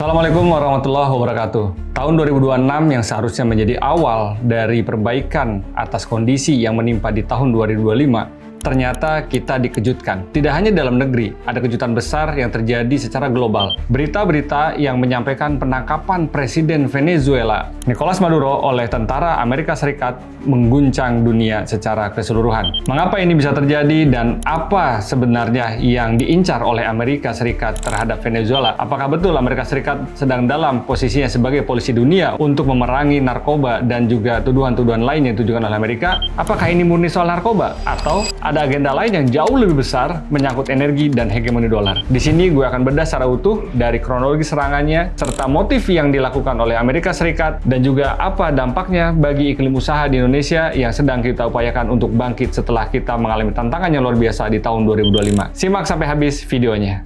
Assalamualaikum warahmatullahi wabarakatuh. Tahun 2026 yang seharusnya menjadi awal dari perbaikan atas kondisi yang menimpa di tahun 2025, ternyata kita dikejutkan. Tidak hanya dalam negeri, ada kejutan besar yang terjadi secara global. Berita-berita yang menyampaikan penangkapan Presiden Venezuela, Nicolas Maduro, oleh tentara Amerika Serikat mengguncang dunia secara keseluruhan. Mengapa ini bisa terjadi dan apa sebenarnya yang diincar oleh Amerika Serikat terhadap Venezuela? Apakah betul Amerika Serikat sedang dalam posisinya sebagai polisi dunia untuk memerangi narkoba dan juga tuduhan-tuduhan lain yang ditujukan oleh Amerika? Apakah ini murni soal narkoba? Atau ada agenda lain yang jauh lebih besar menyangkut energi dan hegemoni dolar? Di sini gue akan bedah secara utuh dari kronologi serangannya, serta motif yang dilakukan oleh Amerika Serikat, dan juga apa dampaknya bagi iklim usaha di Indonesia yang sedang kita upayakan untuk bangkit setelah kita mengalami tantangan yang luar biasa di tahun 2025. Simak sampai habis videonya.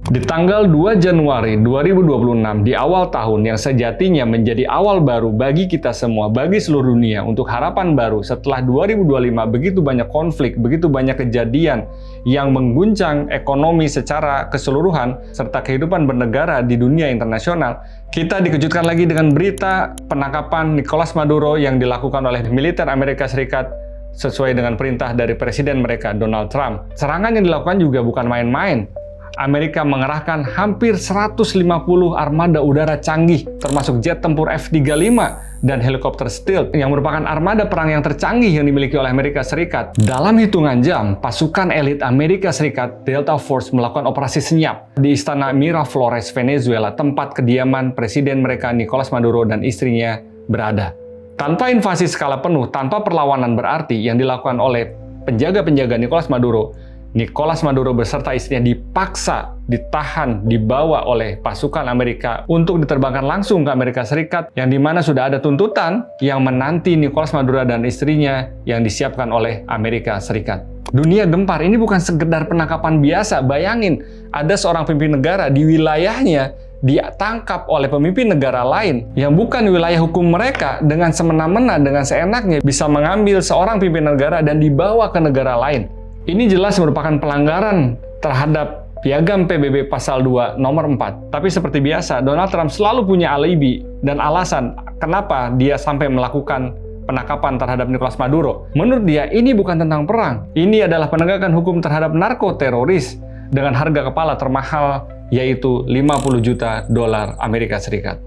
Di tanggal 2 Januari 2026, di awal tahun yang sejatinya menjadi awal baru bagi kita semua, bagi seluruh dunia, untuk harapan baru setelah 2025 begitu banyak konflik, begitu banyak kejadian yang mengguncang ekonomi secara keseluruhan, serta kehidupan bernegara di dunia internasional, kita dikejutkan lagi dengan berita penangkapan Nicolas Maduro yang dilakukan oleh militer Amerika Serikat sesuai dengan perintah dari presiden mereka, Donald Trump. Serangan yang dilakukan juga bukan main-main. Amerika mengerahkan hampir 150 armada udara canggih, termasuk jet tempur F-35 dan helikopter Stealth, yang merupakan armada perang yang tercanggih yang dimiliki oleh Amerika Serikat. Dalam hitungan jam, pasukan elit Amerika Serikat, Delta Force, melakukan operasi senyap di Istana Miraflores, Venezuela, tempat kediaman presiden mereka, Nicolas Maduro, dan istrinya berada. Tanpa invasi skala penuh, tanpa perlawanan berarti yang dilakukan oleh penjaga-penjaga Nicolas Maduro beserta istrinya dipaksa, ditahan, dibawa oleh pasukan Amerika untuk diterbangkan langsung ke Amerika Serikat, yang dimana sudah ada tuntutan yang menanti Nicolas Maduro dan istrinya yang disiapkan oleh Amerika Serikat. Dunia gempar, ini bukan sekedar penangkapan biasa. Bayangin, ada seorang pemimpin negara di wilayahnya ditangkap oleh pemimpin negara lain yang bukan wilayah hukum mereka, dengan semena-mena, dengan seenaknya bisa mengambil seorang pemimpin negara dan dibawa ke negara lain. Ini jelas merupakan pelanggaran terhadap Piagam PBB Pasal 2 Nomor 4. Tapi seperti biasa, Donald Trump selalu punya alibi dan alasan kenapa dia sampai melakukan penangkapan terhadap Nicolas Maduro. Menurut dia, ini bukan tentang perang. Ini adalah penegakan hukum terhadap narkoteroris dengan harga kepala termahal, yaitu 50 juta dolar Amerika Serikat.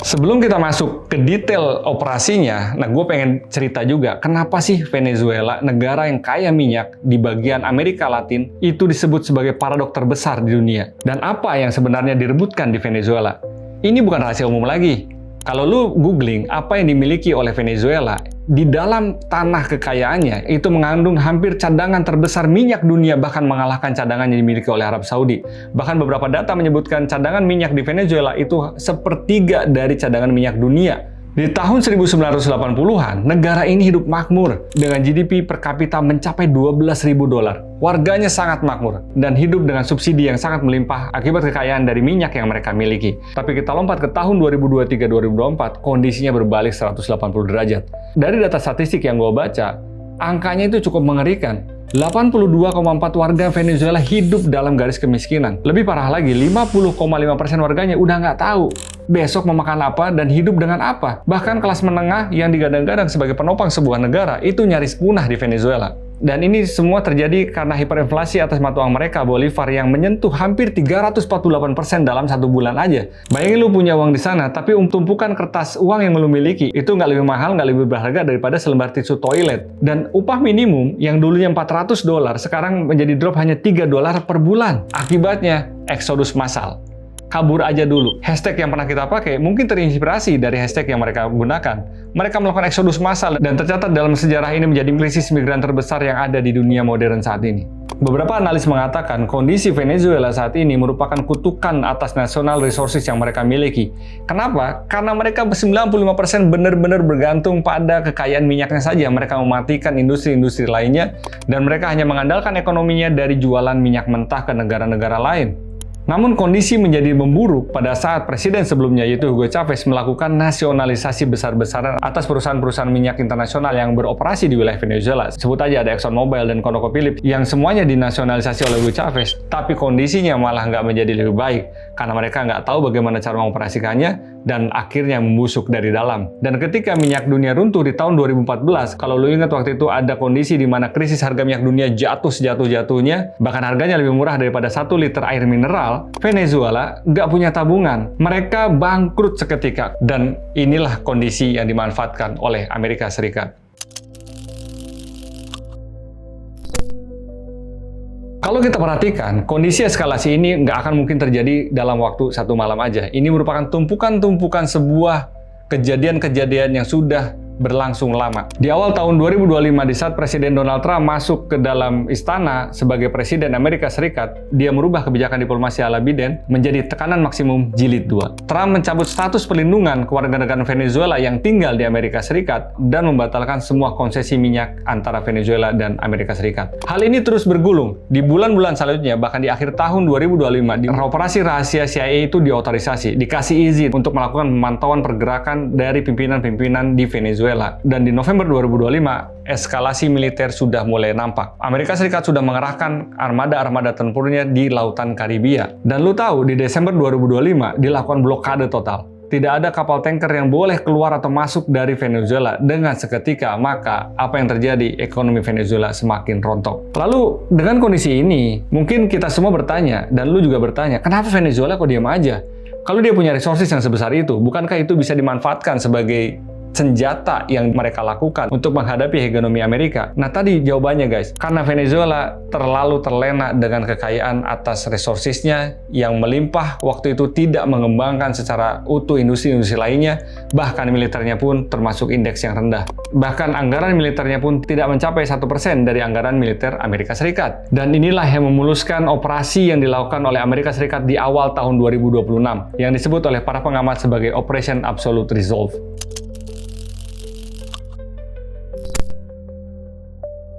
Sebelum kita masuk ke detail operasinya, gue pengen cerita juga, kenapa sih Venezuela, negara yang kaya minyak di bagian Amerika Latin, itu disebut sebagai paradok terbesar di dunia? Dan apa yang sebenarnya direbutkan di Venezuela? Ini bukan rahasia umum lagi. Kalau lu googling apa yang dimiliki oleh Venezuela, di dalam tanah kekayaannya itu mengandung hampir cadangan terbesar minyak dunia, bahkan mengalahkan cadangan yang dimiliki oleh Arab Saudi. Bahkan beberapa data menyebutkan cadangan minyak di Venezuela itu sepertiga dari cadangan minyak dunia. Di tahun 1980-an, negara ini hidup makmur dengan GDP per kapita mencapai 12.000 dolar. Warganya sangat makmur dan hidup dengan subsidi yang sangat melimpah akibat kekayaan dari minyak yang mereka miliki. Tapi kita lompat ke tahun 2023-2024, kondisinya berbalik 180 derajat. Dari data statistik yang gue baca, angkanya itu cukup mengerikan. 82,4 warga Venezuela hidup dalam garis kemiskinan. Lebih parah lagi, 50,5% warganya udah nggak tahu besok mau makan apa dan hidup dengan apa. Bahkan kelas menengah yang digadang-gadang sebagai penopang sebuah negara itu nyaris punah di Venezuela. Dan ini semua terjadi karena hiperinflasi atas mata uang mereka, Bolivar, yang menyentuh hampir 348% dalam 1 bulan aja. Bayangin lu punya uang di sana, tapi tumpukan kertas uang yang lu miliki itu nggak lebih mahal, nggak lebih berharga daripada selembar tisu toilet. Dan upah minimum yang dulunya 400 dolar sekarang menjadi drop hanya 3 dolar per bulan. Akibatnya, eksodus massal. kabur aja dulu. Hashtag yang pernah kita pakai mungkin terinspirasi dari hashtag yang mereka gunakan. Mereka melakukan eksodus massal dan tercatat dalam sejarah ini menjadi krisis migran terbesar yang ada di dunia modern saat ini. Beberapa analis mengatakan kondisi Venezuela saat ini merupakan kutukan atas national resources yang mereka miliki. Kenapa? Karena mereka 95% benar-benar bergantung pada kekayaan minyaknya saja. Mereka mematikan industri-industri lainnya dan mereka hanya mengandalkan ekonominya dari jualan minyak mentah ke negara-negara lain. Namun kondisi menjadi memburuk pada saat presiden sebelumnya yaitu Hugo Chavez melakukan nasionalisasi besar-besaran atas perusahaan-perusahaan minyak internasional yang beroperasi di wilayah Venezuela. Sebut aja ada ExxonMobil dan ConocoPhillips yang semuanya dinasionalisasi oleh Hugo Chavez, tapi kondisinya malah nggak menjadi lebih baik karena mereka nggak tahu bagaimana cara mengoperasikannya dan akhirnya membusuk dari dalam. Dan ketika minyak dunia runtuh di tahun 2014, kalau lu ingat waktu itu ada kondisi di mana krisis harga minyak dunia jatuh sejatuh-jatuhnya, bahkan harganya lebih murah daripada 1 liter air mineral, Venezuela nggak punya tabungan. Mereka bangkrut seketika. Dan inilah kondisi yang dimanfaatkan oleh Amerika Serikat. Kalau kita perhatikan, kondisi eskalasi ini nggak akan mungkin terjadi dalam waktu satu malam aja. Ini merupakan tumpukan-tumpukan sebuah kejadian-kejadian yang sudah berlangsung lama. Di awal tahun 2025, di saat Presiden Donald Trump masuk ke dalam istana sebagai Presiden Amerika Serikat, dia merubah kebijakan diplomasi ala Biden menjadi tekanan maksimum jilid 2. Trump mencabut status perlindungan kewarganegaraan Venezuela yang tinggal di Amerika Serikat dan membatalkan semua konsesi minyak antara Venezuela dan Amerika Serikat. Hal ini terus bergulung. Di bulan-bulan selanjutnya, bahkan di akhir tahun 2025, operasi rahasia CIA itu diotorisasi, dikasih izin untuk melakukan pemantauan pergerakan dari pimpinan-pimpinan di Venezuela. Dan di November 2025, eskalasi militer sudah mulai nampak. Amerika Serikat sudah mengerahkan armada-armada tempurnya di Lautan Karibia. Dan lu tahu, di Desember 2025 dilakukan blokade total. Tidak ada kapal tanker yang boleh keluar atau masuk dari Venezuela. Dengan seketika, maka apa yang terjadi? Ekonomi Venezuela semakin rontok. Lalu, dengan kondisi ini, mungkin kita semua bertanya, dan lu juga bertanya, kenapa Venezuela kok diam aja? Kalau dia punya resources yang sebesar itu, bukankah itu bisa dimanfaatkan sebagai senjata yang mereka lakukan untuk menghadapi hegemoni Amerika? Nah, tadi jawabannya guys, karena Venezuela terlalu terlena dengan kekayaan atas resourcesnya yang melimpah, waktu itu tidak mengembangkan secara utuh industri-industri lainnya, bahkan militernya pun termasuk indeks yang rendah. Bahkan anggaran militernya pun tidak mencapai 1% dari anggaran militer Amerika Serikat. Dan inilah yang memuluskan operasi yang dilakukan oleh Amerika Serikat di awal tahun 2026, yang disebut oleh para pengamat sebagai Operation Absolute Resolve.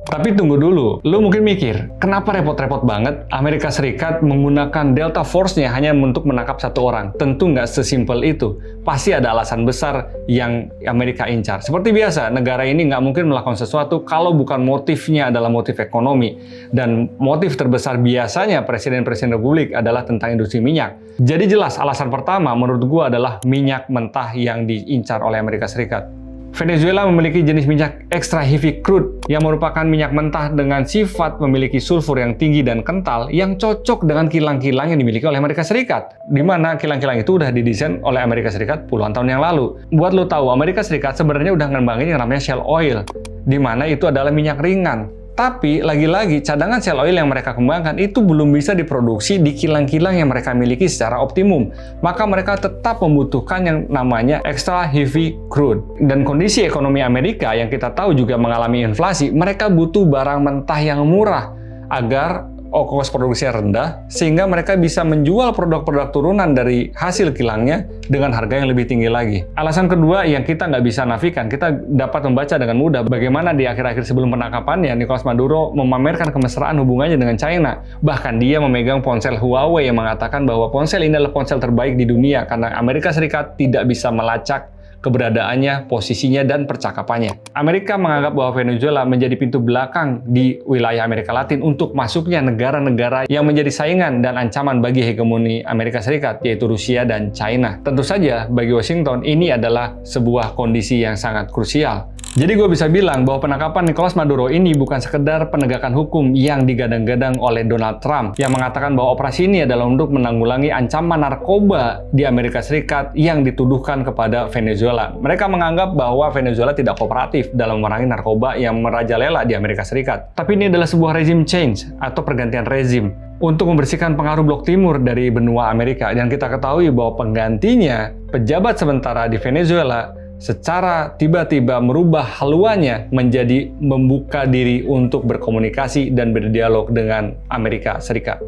Tapi tunggu dulu, lu mungkin mikir, kenapa repot-repot banget Amerika Serikat menggunakan Delta Force-nya hanya untuk menangkap satu orang? Tentu nggak sesimpel itu. Pasti ada alasan besar yang Amerika incar. Seperti biasa, negara ini nggak mungkin melakukan sesuatu kalau bukan motifnya adalah motif ekonomi. Dan motif terbesar biasanya Presiden-Presiden Republik adalah tentang industri minyak. Jadi jelas alasan pertama menurut gua adalah minyak mentah yang diincar oleh Amerika Serikat. Venezuela memiliki jenis minyak extra heavy crude yang merupakan minyak mentah dengan sifat memiliki sulfur yang tinggi dan kental yang cocok dengan kilang-kilang yang dimiliki oleh Amerika Serikat. Di mana kilang-kilang itu udah didesain oleh Amerika Serikat puluhan tahun yang lalu. Buat lo tahu, Amerika Serikat sebenarnya udah ngembangin yang namanya shale oil, di mana itu adalah minyak ringan. Tapi, lagi-lagi, cadangan shale oil yang mereka kembangkan itu belum bisa diproduksi di kilang-kilang yang mereka miliki secara optimum. Maka mereka tetap membutuhkan yang namanya extra heavy crude. Dan kondisi ekonomi Amerika yang kita tahu juga mengalami inflasi, mereka butuh barang mentah yang murah agar ongkos produksinya rendah, sehingga mereka bisa menjual produk-produk turunan dari hasil kilangnya dengan harga yang lebih tinggi lagi. Alasan kedua yang kita nggak bisa nafikan, kita dapat membaca dengan mudah bagaimana di akhir-akhir sebelum penangkapannya, Nicolas Maduro memamerkan kemesraan hubungannya dengan China. Bahkan dia memegang ponsel Huawei yang mengatakan bahwa ponsel ini adalah ponsel terbaik di dunia karena Amerika Serikat tidak bisa melacak keberadaannya, posisinya, dan percakapannya. Amerika menganggap bahwa Venezuela menjadi pintu belakang di wilayah Amerika Latin untuk masuknya negara-negara yang menjadi saingan dan ancaman bagi hegemoni Amerika Serikat, yaitu Rusia dan China. Tentu saja, bagi Washington, ini adalah sebuah kondisi yang sangat krusial. Jadi gue bisa bilang bahwa penangkapan Nicolas Maduro ini bukan sekedar penegakan hukum yang digadang-gadang oleh Donald Trump yang mengatakan bahwa operasi ini adalah untuk menanggulangi ancaman narkoba di Amerika Serikat yang dituduhkan kepada Venezuela. Mereka menganggap bahwa Venezuela tidak kooperatif dalam memerangi narkoba yang merajalela di Amerika Serikat. Tapi ini adalah sebuah regime change atau pergantian rezim untuk membersihkan pengaruh blok timur dari benua Amerika. Dan kita ketahui bahwa penggantinya, pejabat sementara di Venezuela, secara tiba-tiba merubah haluannya menjadi membuka diri untuk berkomunikasi dan berdialog dengan Amerika Serikat.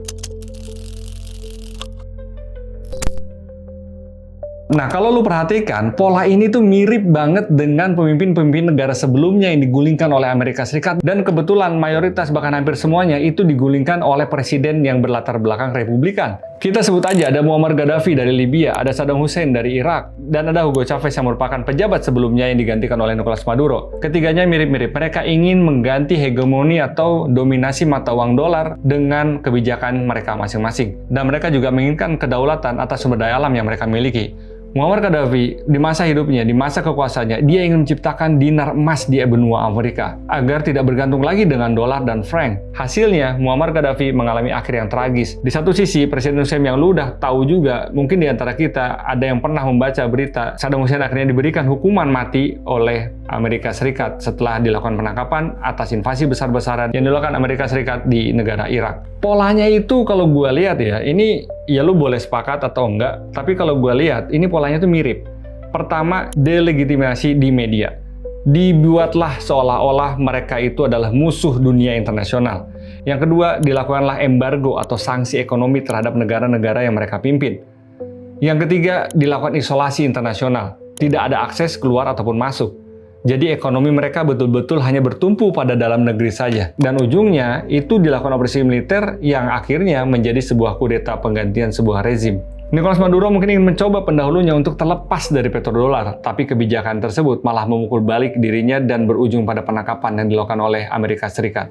Nah, kalau lu perhatikan, pola ini tuh mirip banget dengan pemimpin-pemimpin negara sebelumnya yang digulingkan oleh Amerika Serikat, dan kebetulan mayoritas bahkan hampir semuanya itu digulingkan oleh presiden yang berlatar belakang Republikan. Kita sebut aja ada Muammar Gaddafi dari Libya, ada Saddam Hussein dari Irak, dan ada Hugo Chavez yang merupakan pejabat sebelumnya yang digantikan oleh Nicolas Maduro. Ketiganya mirip-mirip, mereka ingin mengganti hegemoni atau dominasi mata uang dolar dengan kebijakan mereka masing-masing. Dan mereka juga menginginkan kedaulatan atas sumber daya alam yang mereka miliki. Muammar Gaddafi di masa hidupnya, di masa kekuasaannya, dia ingin menciptakan dinar emas di benua Amerika agar tidak bergantung lagi dengan dolar dan franc. Hasilnya, Muammar Gaddafi mengalami akhir yang tragis. Di satu sisi, Presiden Hussein yang lu udah tahu juga, mungkin di antara kita ada yang pernah membaca berita Saddam Hussein akhirnya diberikan hukuman mati oleh Amerika Serikat setelah dilakukan penangkapan atas invasi besar-besaran yang dilakukan Amerika Serikat di negara Irak. Polanya itu kalau gue lihat ya, ini ya lu boleh sepakat atau enggak, tapi kalau gue lihat ini polanya tuh mirip. Pertama, delegitimasi di media. Dibuatlah seolah-olah mereka itu adalah musuh dunia internasional. Yang kedua, dilakukanlah embargo atau sanksi ekonomi terhadap negara-negara yang mereka pimpin. Yang ketiga, dilakukan isolasi internasional. Tidak ada akses keluar ataupun masuk. Jadi ekonomi mereka betul-betul hanya bertumpu pada dalam negeri saja. Dan ujungnya itu dilakukan operasi militer yang akhirnya menjadi sebuah kudeta penggantian sebuah rezim. Nicolas Maduro mungkin ingin mencoba pendahulunya untuk terlepas dari petrodolar, tapi kebijakan tersebut malah memukul balik dirinya dan berujung pada penangkapan yang dilakukan oleh Amerika Serikat.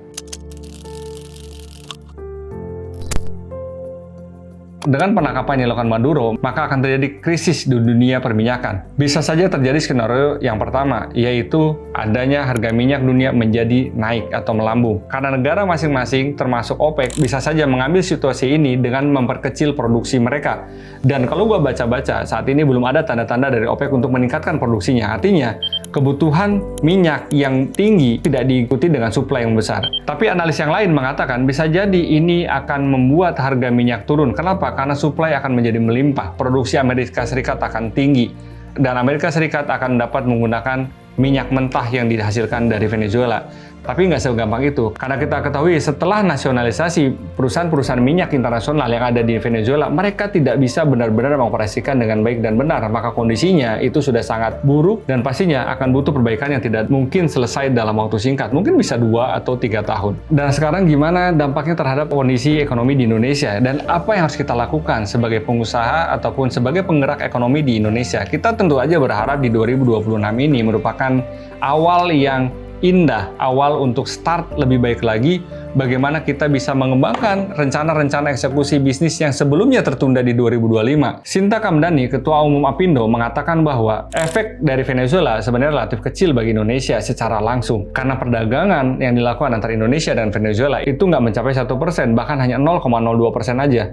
Dengan penangkapan yang dilakukan Maduro, maka akan terjadi krisis di dunia perminyakan. Bisa saja terjadi skenario yang pertama, yaitu adanya harga minyak dunia menjadi naik atau melambung. Karena negara masing-masing, termasuk OPEC, bisa saja mengambil situasi ini dengan memperkecil produksi mereka. Dan kalau gua baca-baca, saat ini belum ada tanda-tanda dari OPEC untuk meningkatkan produksinya. Artinya, kebutuhan minyak yang tinggi tidak diikuti dengan suplai yang besar. Tapi analis yang lain mengatakan bisa jadi ini akan membuat harga minyak turun. Kenapa? Karena suplai akan menjadi melimpah, produksi Amerika Serikat akan tinggi, dan Amerika Serikat akan dapat menggunakan minyak mentah yang dihasilkan dari Venezuela. Tapi nggak segampang itu, karena kita ketahui setelah nasionalisasi perusahaan-perusahaan minyak internasional yang ada di Venezuela, mereka tidak bisa benar-benar mengoperasikan dengan baik dan benar, maka kondisinya itu sudah sangat buruk dan pastinya akan butuh perbaikan yang tidak mungkin selesai dalam waktu singkat, mungkin bisa 2 atau 3 tahun. Dan sekarang gimana dampaknya terhadap kondisi ekonomi di Indonesia, dan apa yang harus kita lakukan sebagai pengusaha ataupun sebagai penggerak ekonomi di Indonesia? Kita tentu aja berharap di 2026 ini merupakan awal yang indah, awal untuk start lebih baik lagi, bagaimana kita bisa mengembangkan rencana-rencana eksekusi bisnis yang sebelumnya tertunda di 2025. Sinta Kamdhani, Ketua Umum Apindo, mengatakan bahwa efek dari Venezuela sebenarnya relatif kecil bagi Indonesia secara langsung, karena perdagangan yang dilakukan antara Indonesia dan Venezuela itu nggak mencapai 1%, bahkan hanya 0,02% aja,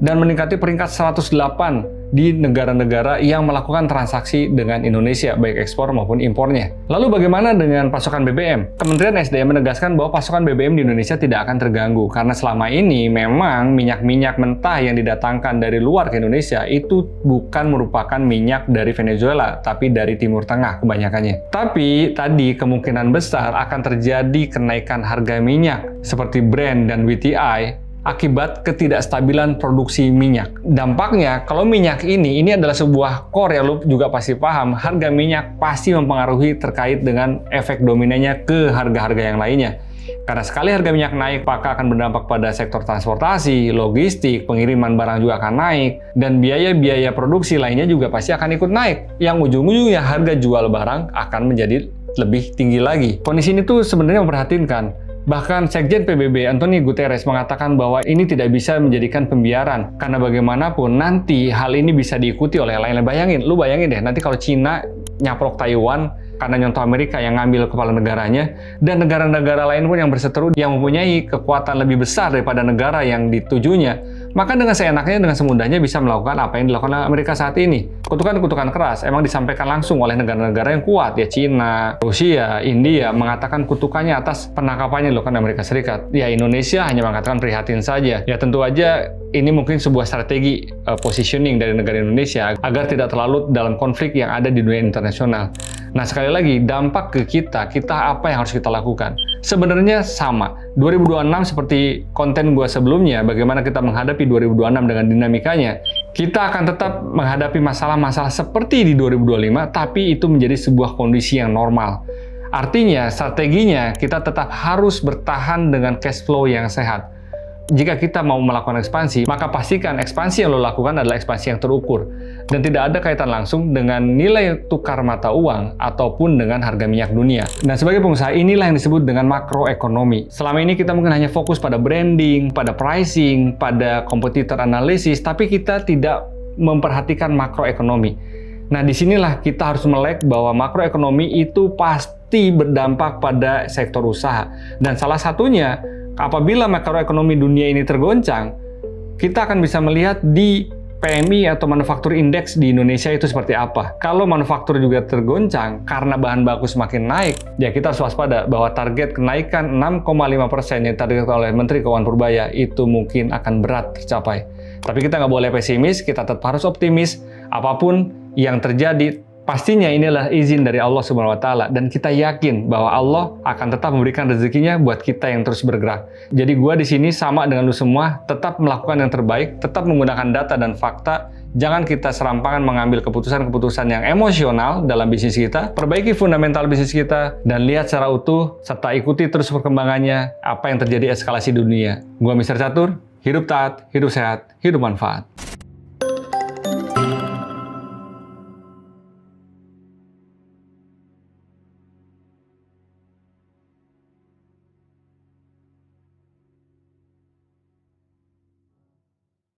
dan meningkati peringkat 108 di negara-negara yang melakukan transaksi dengan Indonesia, baik ekspor maupun impornya. Lalu bagaimana dengan pasokan BBM? Kementerian SDM menegaskan bahwa pasokan BBM di Indonesia tidak akan terganggu, karena selama ini memang minyak-minyak mentah yang didatangkan dari luar ke Indonesia itu bukan merupakan minyak dari Venezuela, tapi dari Timur Tengah kebanyakannya. Tapi tadi kemungkinan besar akan terjadi kenaikan harga minyak seperti Brent dan WTI akibat ketidakstabilan produksi minyak. Dampaknya, kalau minyak ini adalah sebuah core yang lu juga pasti paham, harga minyak pasti mempengaruhi terkait dengan efek dominannya ke harga-harga yang lainnya. Karena sekali harga minyak naik, maka akan berdampak pada sektor transportasi, logistik, pengiriman barang juga akan naik, dan biaya-biaya produksi lainnya juga pasti akan ikut naik. Yang ujung-ujungnya harga jual barang akan menjadi lebih tinggi lagi. Kondisi ini tuh sebenarnya memprihatinkan. Bahkan Sekjen PBB Antonio Guterres mengatakan bahwa ini tidak bisa menjadikan pembiaran, karena bagaimanapun nanti hal ini bisa diikuti oleh lain-lain. Lu bayangin deh, nanti kalau Cina nyaplok Taiwan, karena contoh Amerika yang ngambil kepala negaranya, dan negara-negara lain pun yang berseteru yang mempunyai kekuatan lebih besar daripada negara yang ditujunya, maka dengan seenaknya, dengan semudahnya bisa melakukan apa yang dilakukan Amerika saat ini. Kutukan-kutukan keras emang disampaikan langsung oleh negara-negara yang kuat, ya Cina, Rusia, India, mengatakan kutukannya atas penangkapannya dilakukan Amerika Serikat. Ya Indonesia hanya mengatakan prihatin saja. Ya tentu aja ini mungkin sebuah strategi positioning dari negara Indonesia agar tidak terlalu dalam konflik yang ada di dunia internasional. Nah sekali lagi, dampak ke kita apa yang harus kita lakukan? Sebenarnya sama. 2026 seperti konten gua sebelumnya, bagaimana kita menghadapi 2026 dengan dinamikanya, kita akan tetap menghadapi masalah-masalah seperti di 2025, tapi itu menjadi sebuah kondisi yang normal. Artinya, strateginya kita tetap harus bertahan dengan cash flow yang sehat. Jika kita mau melakukan ekspansi, maka pastikan ekspansi yang lo lakukan adalah ekspansi yang terukur dan tidak ada kaitan langsung dengan nilai tukar mata uang ataupun dengan harga minyak dunia. Dan sebagai pengusaha, inilah yang disebut dengan makroekonomi. Selama ini kita mungkin hanya fokus pada branding, pada pricing, pada competitor analysis, tapi kita tidak memperhatikan makroekonomi. Nah, disinilah kita harus melek bahwa makroekonomi itu pasti berdampak pada sektor usaha. Dan salah satunya, apabila makroekonomi dunia ini tergoncang, kita akan bisa melihat di PMI atau manufaktur indeks di Indonesia itu seperti apa. Kalau manufaktur juga tergoncang karena bahan baku semakin naik, ya kita harus waspada bahwa target kenaikan 6,5% yang ditargetkan oleh Menteri Keuangan Purbaya itu mungkin akan berat tercapai. Tapi kita nggak boleh pesimis, kita tetap harus optimis. Apapun yang terjadi, pastinya inilah izin dari Allah Subhanahu wa Ta'ala, dan kita yakin bahwa Allah akan tetap memberikan rezekinya buat kita yang terus bergerak. Jadi gua di sini sama dengan lu semua, tetap melakukan yang terbaik, tetap menggunakan data dan fakta. Jangan kita serampangan mengambil keputusan-keputusan yang emosional dalam bisnis kita. Perbaiki fundamental bisnis kita dan lihat secara utuh serta ikuti terus perkembangannya apa yang terjadi eskalasi dunia. Gua Mr. Catur, hidup taat, hidup sehat, hidup manfaat.